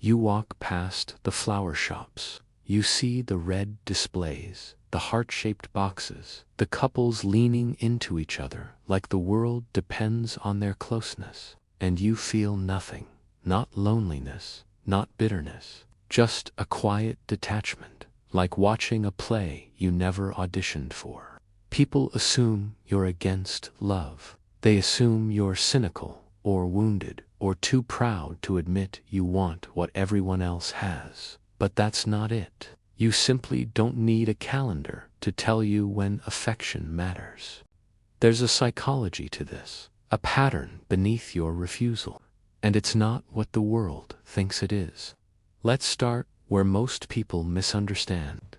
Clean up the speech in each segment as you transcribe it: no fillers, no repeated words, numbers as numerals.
You walk past the flower shops. You see the red displays, the heart-shaped boxes, the couples leaning into each other like the world depends on their closeness. And you feel nothing, not loneliness, not bitterness, just a quiet detachment, like watching a play you never auditioned for. People assume you're against love. They assume you're cynical or wounded or too proud to admit you want what everyone else has. But that's not it. You simply don't need a calendar to tell you when affection matters. There's a psychology to this, a pattern beneath your refusal, and it's not what the world thinks it is. Let's start where most people misunderstand.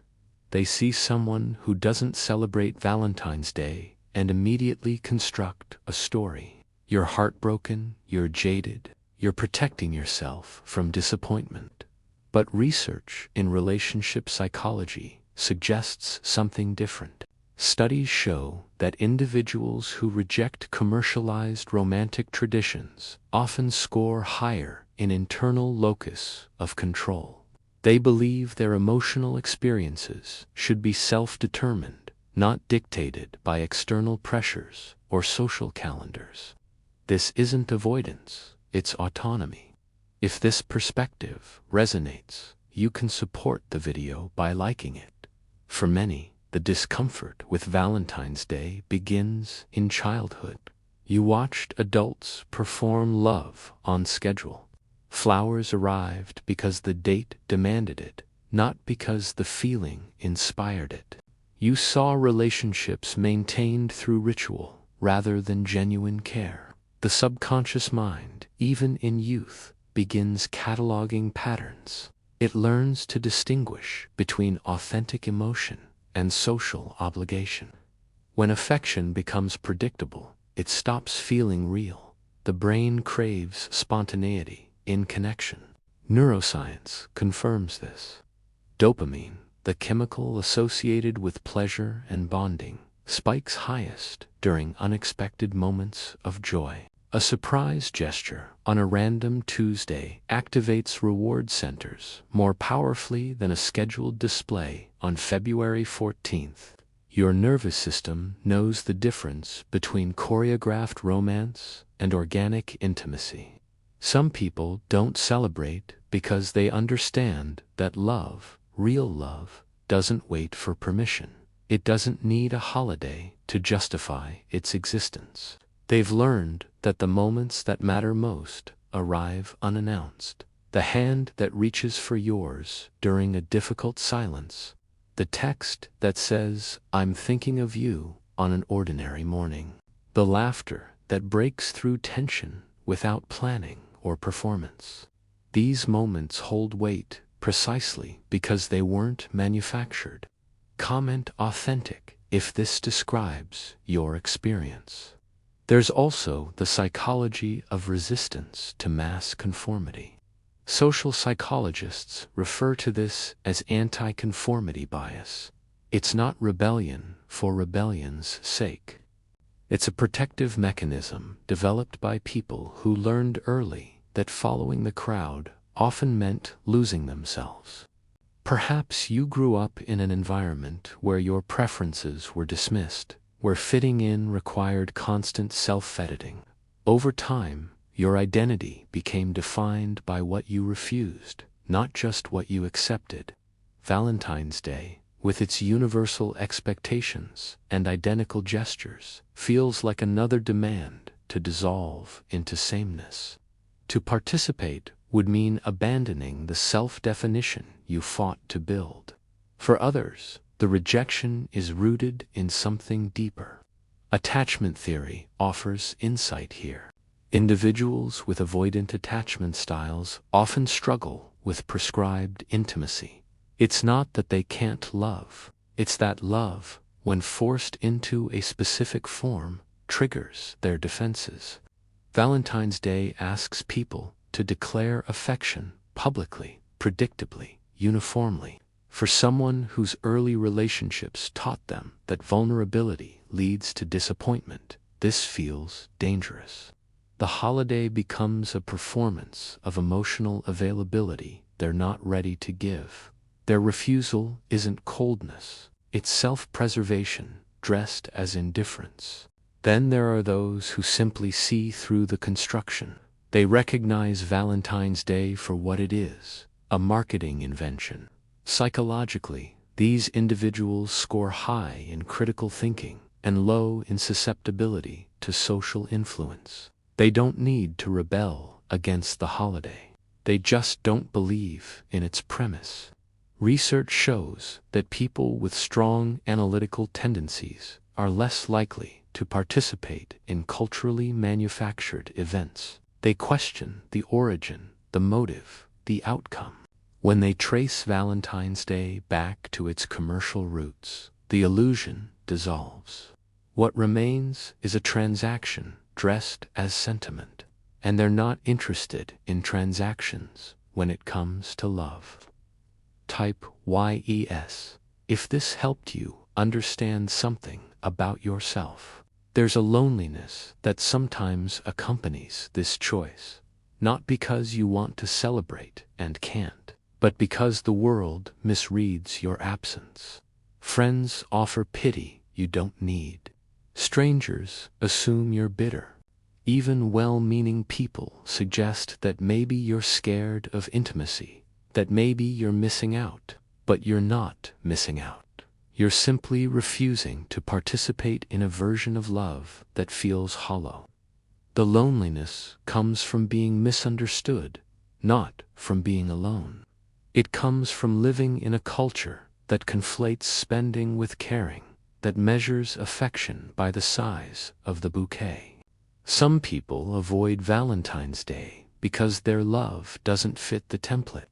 They see someone who doesn't celebrate Valentine's Day and immediately construct a story. You're heartbroken, you're jaded, you're protecting yourself from disappointment. But research in relationship psychology suggests something different. Studies show that individuals who reject commercialized romantic traditions often score higher in internal locus of control. They believe their emotional experiences should be self-determined, not dictated by external pressures or social calendars. This isn't avoidance, it's autonomy. If this perspective resonates, you can support the video by liking it. For many, the discomfort with Valentine's Day begins in childhood. You watched adults perform love on schedule. Flowers arrived because the date demanded it, not because the feeling inspired it. You saw relationships maintained through ritual rather than genuine care. The subconscious mind, even in youth, begins cataloging patterns. It learns to distinguish between authentic emotion and social obligation. When affection becomes predictable, it stops feeling real. The brain craves spontaneity in connection. Neuroscience confirms this. Dopamine, the chemical associated with pleasure and bonding, spikes highest during unexpected moments of joy. A surprise gesture on a random Tuesday activates reward centers more powerfully than a scheduled display on February 14th. Your nervous system knows the difference between choreographed romance and organic intimacy. Some people don't celebrate because they understand that love, real love, doesn't wait for permission. It doesn't need a holiday to justify its existence. They've learned that the moments that matter most arrive unannounced. The hand that reaches for yours during a difficult silence. The text that says, "I'm thinking of you," on an ordinary morning. The laughter that breaks through tension without planning or performance. These moments hold weight precisely because they weren't manufactured. Comment authentic if this describes your experience. There's also the psychology of resistance to mass conformity. Social psychologists refer to this as anti-conformity bias. It's not rebellion for rebellion's sake. It's a protective mechanism developed by people who learned early that following the crowd often meant losing themselves. Perhaps you grew up in an environment where your preferences were dismissed, where fitting in required constant self-editing. Over time, your identity became defined by what you refused, not just what you accepted. Valentine's Day, with its universal expectations and identical gestures, feels like another demand to dissolve into sameness. To participate would mean abandoning the self-definition you fought to build. For others, the rejection is rooted in something deeper. Attachment theory offers insight here. Individuals with avoidant attachment styles often struggle with prescribed intimacy. It's not that they can't love, it's that love, when forced into a specific form, triggers their defenses. Valentine's Day asks people to declare affection publicly, predictably, uniformly. For someone whose early relationships taught them that vulnerability leads to disappointment, this feels dangerous. The holiday becomes a performance of emotional availability they're not ready to give. Their refusal isn't coldness, it's self-preservation dressed as indifference. Then there are those who simply see through the construction. They recognize Valentine's Day for what it is, a marketing invention. Psychologically, these individuals score high in critical thinking and low in susceptibility to social influence. They don't need to rebel against the holiday. They just don't believe in its premise. Research shows that people with strong analytical tendencies are less likely to participate in culturally manufactured events. They question the origin, the motive, the outcome. When they trace Valentine's Day back to its commercial roots, the illusion dissolves. What remains is a transaction dressed as sentiment, and they're not interested in transactions when it comes to love. Type YES if this helped you understand something about yourself. There's a loneliness that sometimes accompanies this choice, not because you want to celebrate and can't, but because the world misreads your absence. Friends offer pity you don't need. Strangers assume you're bitter. Even well-meaning people suggest that maybe you're scared of intimacy, that maybe you're missing out, but you're not missing out. You're simply refusing to participate in a version of love that feels hollow. The loneliness comes from being misunderstood, not from being alone. It comes from living in a culture that conflates spending with caring, that measures affection by the size of the bouquet. Some people avoid Valentine's Day because their love doesn't fit the template.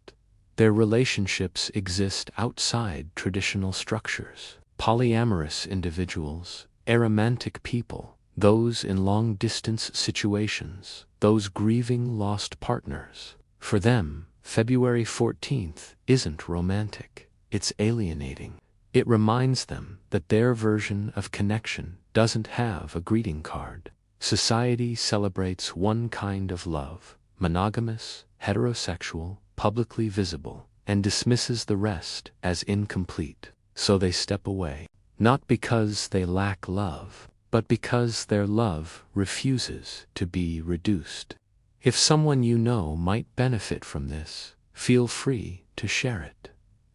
Their relationships exist outside traditional structures. Polyamorous individuals, aromantic people, those in long-distance situations, those grieving lost partners. For them, February 14th isn't romantic, it's alienating. It reminds them that their version of connection doesn't have a greeting card. Society celebrates one kind of love, monogamous, heterosexual, publicly visible, and dismisses the rest as incomplete. So they step away, not because they lack love, but because their love refuses to be reduced. If someone you know might benefit from this, feel free to share it.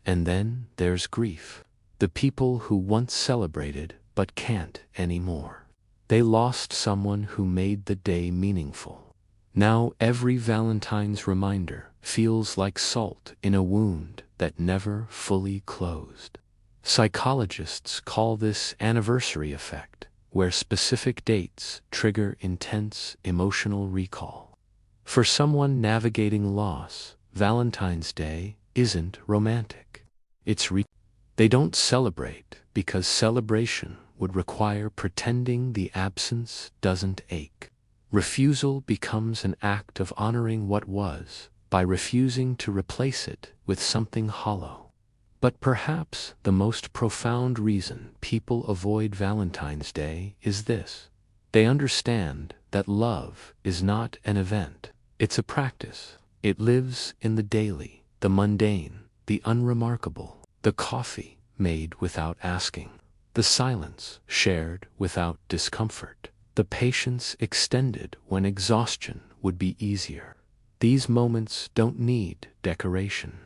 And then there's grief. The people who once celebrated but can't anymore. They lost someone who made the day meaningful. Now every Valentine's reminder feels like salt in a wound that never fully closed. Psychologists call this anniversary effect, where specific dates trigger intense emotional recall. For someone navigating loss, Valentine's Day isn't romantic. They don't celebrate because celebration would require pretending the absence doesn't ache. Refusal becomes an act of honoring what was by refusing to replace it with something hollow. But perhaps the most profound reason people avoid Valentine's Day is this. They understand that love is not an event, it's a practice. It lives in the daily, the mundane, the unremarkable, the coffee made without asking, the silence shared without discomfort, the patience extended when exhaustion would be easier. These moments don't need decoration.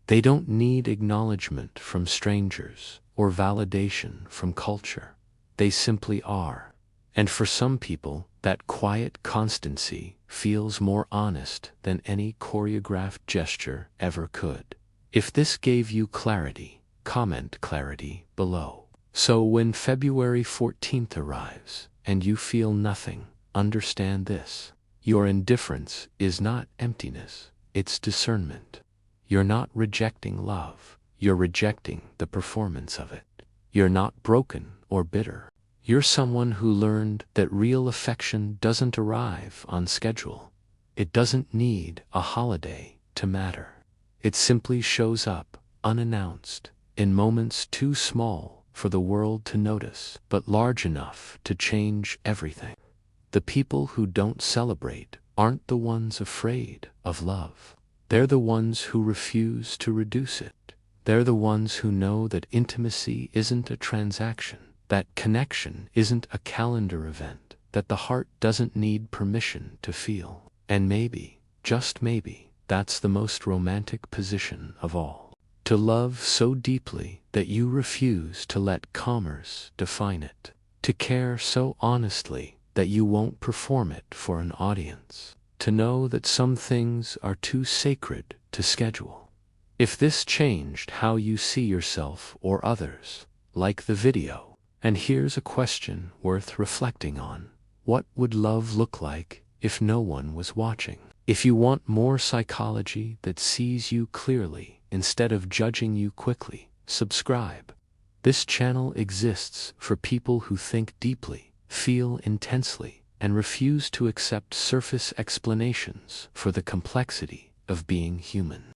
They don't need acknowledgement from strangers or validation from culture. They simply are. And for some people, that quiet constancy feels more honest than any choreographed gesture ever could. If this gave you clarity, comment clarity below. So when February 14th arrives and you feel nothing, understand this. Your indifference is not emptiness, it's discernment. You're not rejecting love, you're rejecting the performance of it. You're not broken or bitter. You're someone who learned that real affection doesn't arrive on schedule. It doesn't need a holiday to matter. It simply shows up, unannounced, in moments too small for the world to notice, but large enough to change everything. The people who don't celebrate aren't the ones afraid of love. They're the ones who refuse to reduce it. They're the ones who know that intimacy isn't a transaction, that connection isn't a calendar event, that the heart doesn't need permission to feel. And maybe, just maybe, that's the most romantic position of all. To love so deeply that you refuse to let commerce define it. To care so honestly that you won't perform it for an audience. To know that some things are too sacred to schedule. If this changed how you see yourself or others, like the video. And here's a question worth reflecting on. What would love look like if no one was watching? If you want more psychology that sees you clearly instead of judging you quickly, subscribe. This channel exists for people who think deeply, feel intensely, and refuse to accept surface explanations for the complexity of being human.